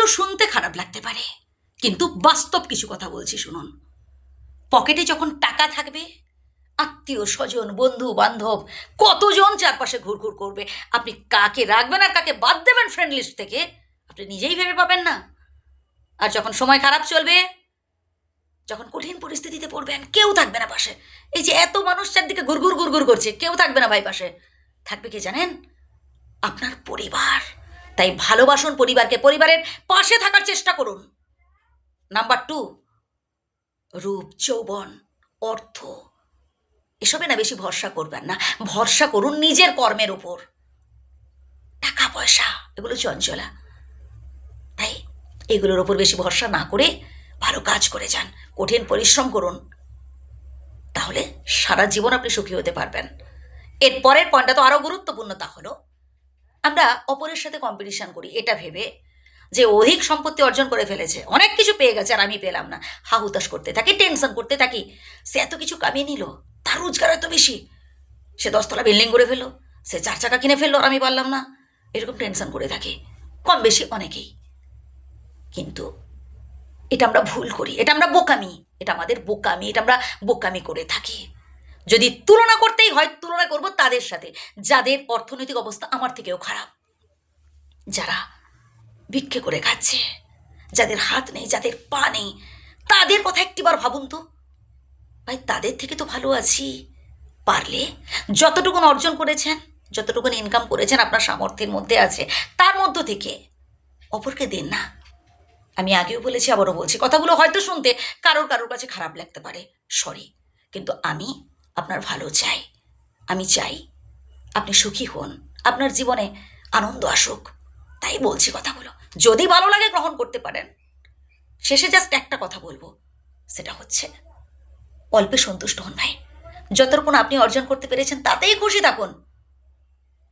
কথাগুলো শুনতে খারাপ লাগতে পারে, কিন্তু বাস্তব কিছু কথা বলছি শুনুন। পকেটে যখন টাকা থাকবে, আত্মীয় স্বজন বন্ধু বান্ধব কতজন চারপাশে ঘুরঘুর করবে, আপনি কাকে রাখবেন আর কাকে বাদ দেবেন ফ্রেন্ড লিস্ট থেকে আপনি নিজেই ভেবে পাবেন না। আর যখন সময় খারাপ চলবে, যখন কঠিন পরিস্থিতিতে পড়বেন, কেউ থাকবে না পাশে। এই যে এত মানুষ চারদিকে ঘুরঘুর ঘুরঘুর করছে, কেউ থাকবে না ভাই পাশে। থাকবে কি জানেন? আপনার পরিবার। তাই ভালোবাসুন পরিবারকে, পরিবারের পাশে থাকার চেষ্টা করুন। নাম্বার 2, রূপ যৌবন অর্থ এসবে না বেশি ভরসা করবেন না, ভরসা করুন নিজের কর্মের উপর। টাকা পয়সা এগুলো চঞ্চলা, তাই এগুলোর ওপর বেশি ভরসা না করে ভালো কাজ করে যান, কঠিন পরিশ্রম করুন, তাহলে সারা জীবন আপনি সুখী হতে পারবেন। এর পরের পয়েন্টটা তো আরও গুরুত্বপূর্ণ, তা হলো আমরা অপরের সাথে কম্পিটিশন করি এটা ভেবে যে অধিক সম্পত্তি অর্জন করে ফেলেছে, অনেক কিছু পেয়ে গেছে আর আমি পেলাম না, হা হুতাশ করতে থাকি, টেনশন করতে থাকি। সে এত কিছু কামিয়ে নিল, তার রোজগার এত বেশি, সে 10 তলা বিল্ডিং করে ফেললো, সে 4 চাকা কিনে ফেললো আর আমি পারলাম না, এরকম টেনশন করে থাকি কম বেশি অনেকেই। কিন্তু এটা আমরা ভুল করি, এটা আমরা বোকামি, এটা আমাদের বোকামি, এটা আমরা বোকামি করে থাকি। যদি তুলনা করতেই হয়, তুলনা করব তাদের সাথে যাদের অর্থনৈতিক অবস্থা আমার থেকেও খারাপ, যারা ভিক্ষে করে খাচ্ছে, যাদের হাত নেই, যাদের পা নেই, তাদের কথা একটিবার ভাবুন তো। ভাই তাদের থেকে তো ভালো আছি। পারলে যতটুকুন অর্জন করেছেন, যতটুকুন ইনকাম করেছেন আপনার সামর্থ্যের মধ্যে আছে, তার মধ্য থেকে অপরকে দিন না। আমি আগেও বলেছি, আবারও বলছি, কথাগুলো হয়তো শুনতে কারোর কাছে খারাপ লাগতে পারে, সরি, কিন্তু আমি আপনার ভালো চাই। আমি চাই আপনি সুখী হন, আপনার জীবনে আনন্দ আসুক, তাই বলছি কথাগুলো। যদি ভালো লাগে গ্রহণ করতে পারেন। শেষে জাস্ট একটা কথা বলবো, সেটা হচ্ছে অল্পে সন্তুষ্ট হন ভাই। যতটুকুন আপনি অর্জন করতে পেরেছেন তাতেই খুশি থাকুন।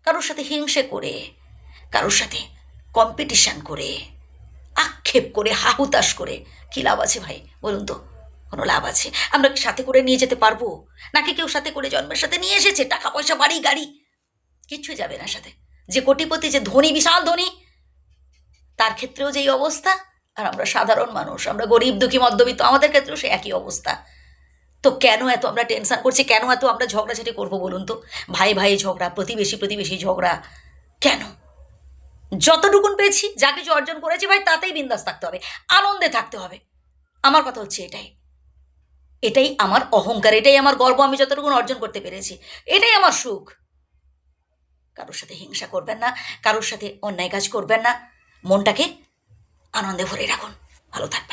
কারোর সাথে হিংসে করে, কারোর সাথে কম্পিটিশান করে, আক্ষেপ করে, হাহুতাশ করে কী লাভ আছে ভাই বলুন তো? কোনো লাভ আছে? আমরা কি সাথে করে নিয়ে যেতে পারবো? নাকি কেউ সাথে করে জন্মের সাথে নিয়ে এসেছে? টাকা পয়সা বাড়ি গাড়ি কিচ্ছু যাবে না সাথে। যে কোটিপতি, যে ধনী, বিশাল ধনী, তার ক্ষেত্রেও যেই অবস্থা, আর আমরা সাধারণ মানুষ, আমরা গরিব দুঃখী মধ্যবিত্ত, আমাদের ক্ষেত্রেও সে একই অবস্থা। তো কেন এত আমরা টেনশন করছি, কেন এত আমরা ঝগড়াঝাটি করবো বলুন তো? ভাই ভাই ঝগড়া, প্রতিবেশী ঝগড়া কেন? যতটুকুন পেয়েছি, যা কিছু অর্জন করেছি ভাই, তাতেই বিন্দাস থাকতে হবে, আনন্দে থাকতে হবে। আমার কথা হচ্ছে এটাই, এটাই আমার অহংকার, এটাই আমার গর্ব। আমি যতটুকুন অর্জন করতে পেরেছি, এটাই আমার সুখ। কারোর সাথে হিংসা করবেন না, কারোর সাথে অন্যায় কাজ করবেন না, মনটাকে আনন্দে ভরে রাখুন, ভালো থাকবেন।